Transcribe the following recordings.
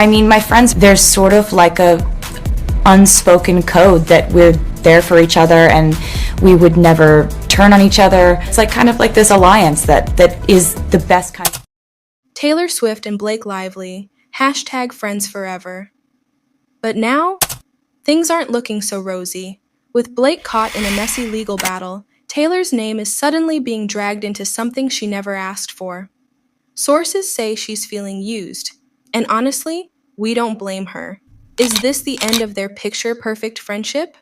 I mean, my friends, there's sort of like a unspoken code that we're there for each other and we would never turn on each other. It's like kind of like this alliance that is the best kind. Taylor Swift and Blake Lively, hashtag friends forever. But now, things aren't looking so rosy. With Blake caught in a messy legal battle, Taylor's name is suddenly being dragged into something she never asked for. Sources say she's feeling used, and honestly, we don't blame her. Is this the end of their picture-perfect friendship?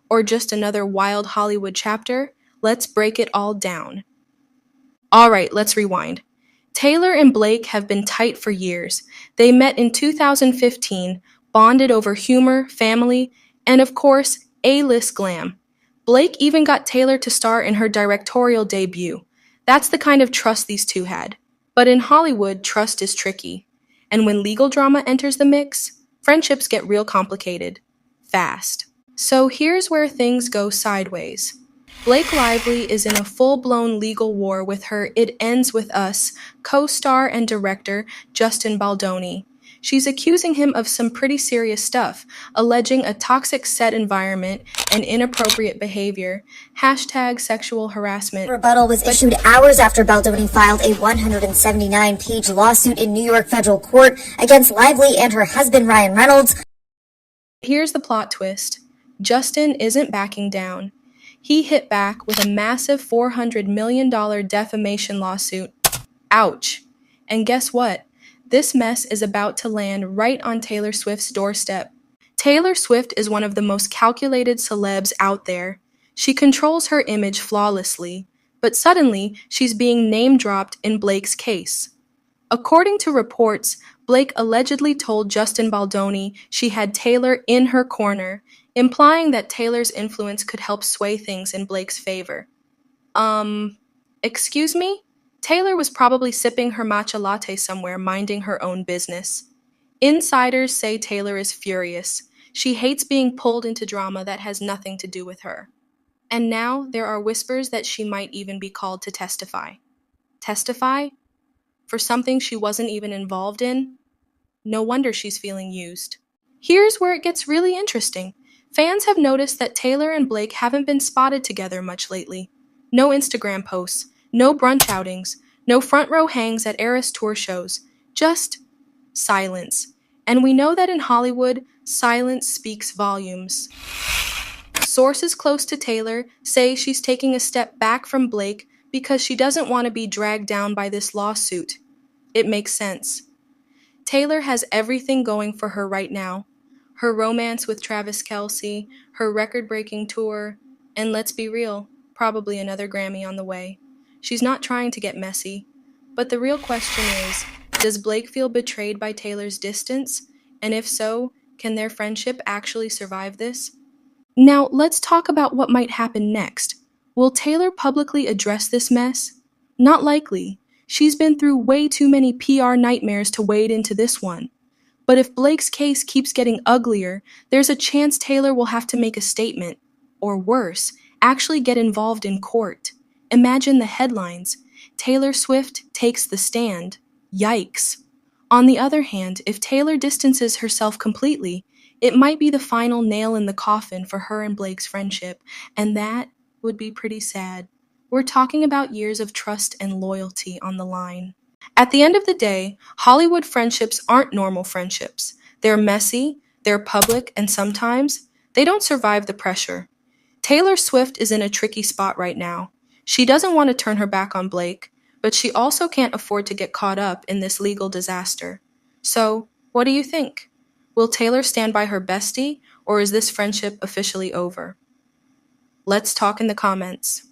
Or just another wild Hollywood chapter? Let's break it all down. Alright, let's rewind. Taylor and Blake have been tight for years. They met in 2015, bonded over humor, family, and of course, A-list glam. Blake even got Taylor to star in her directorial debut. That's the kind of trust these two had. But in Hollywood, trust is tricky. And when legal drama enters the mix, friendships get real complicated. Fast. So here's where things go sideways. Blake Lively is in a full-blown legal war with her It Ends With Us co-star and director Justin Baldoni. She's accusing him of some pretty serious stuff, alleging a toxic set environment and inappropriate behavior, hashtag sexual harassment. Rebuttal was issued hours after Baldoni filed a 179-page lawsuit in New York federal court against Lively and her husband Ryan Reynolds. Here's the plot twist. Justin isn't backing down. He hit back with a massive $400 million defamation lawsuit. Ouch. And guess what? This mess is about to land right on Taylor Swift's doorstep. Taylor Swift is one of the most calculated celebs out there. She controls her image flawlessly, but suddenly she's being name-dropped in Blake's case. According to reports, Blake allegedly told Justin Baldoni she had Taylor in her corner, implying that Taylor's influence could help sway things in Blake's favor. Excuse me? Taylor was probably sipping her matcha latte somewhere, minding her own business. Insiders say Taylor is furious. She hates being pulled into drama that has nothing to do with her. And now there are whispers that she might even be called to testify. Testify? For something she wasn't even involved in? No wonder she's feeling used. Here's where it gets really interesting. Fans have noticed that Taylor and Blake haven't been spotted together much lately. No Instagram posts, no brunch outings, no front row hangs at Eras tour shows, just silence. And we know that in Hollywood, silence speaks volumes. Sources close to Taylor say she's taking a step back from Blake because she doesn't want to be dragged down by this lawsuit. It makes sense. Taylor has everything going for her right now. Her romance with Travis Kelce, her record-breaking tour, and let's be real, probably another Grammy on the way. She's not trying to get messy. But the real question is, does Blake feel betrayed by Taylor's distance? And if so, can their friendship actually survive this? Now, let's talk about what might happen next. Will Taylor publicly address this mess? Not likely. She's been through way too many PR nightmares to wade into this one. But if Blake's case keeps getting uglier, there's a chance Taylor will have to make a statement. Or worse, actually get involved in court. Imagine the headlines. Taylor Swift takes the stand. Yikes. On the other hand, if Taylor distances herself completely, it might be the final nail in the coffin for her and Blake's friendship, and that would be pretty sad. We're talking about years of trust and loyalty on the line. At the end of the day, Hollywood friendships aren't normal friendships. They're messy, they're public, and sometimes they don't survive the pressure. Taylor Swift is in a tricky spot right now. She doesn't want to turn her back on Blake, but she also can't afford to get caught up in this legal disaster. So, what do you think? Will Taylor stand by her bestie, or is this friendship officially over? Let's talk in the comments.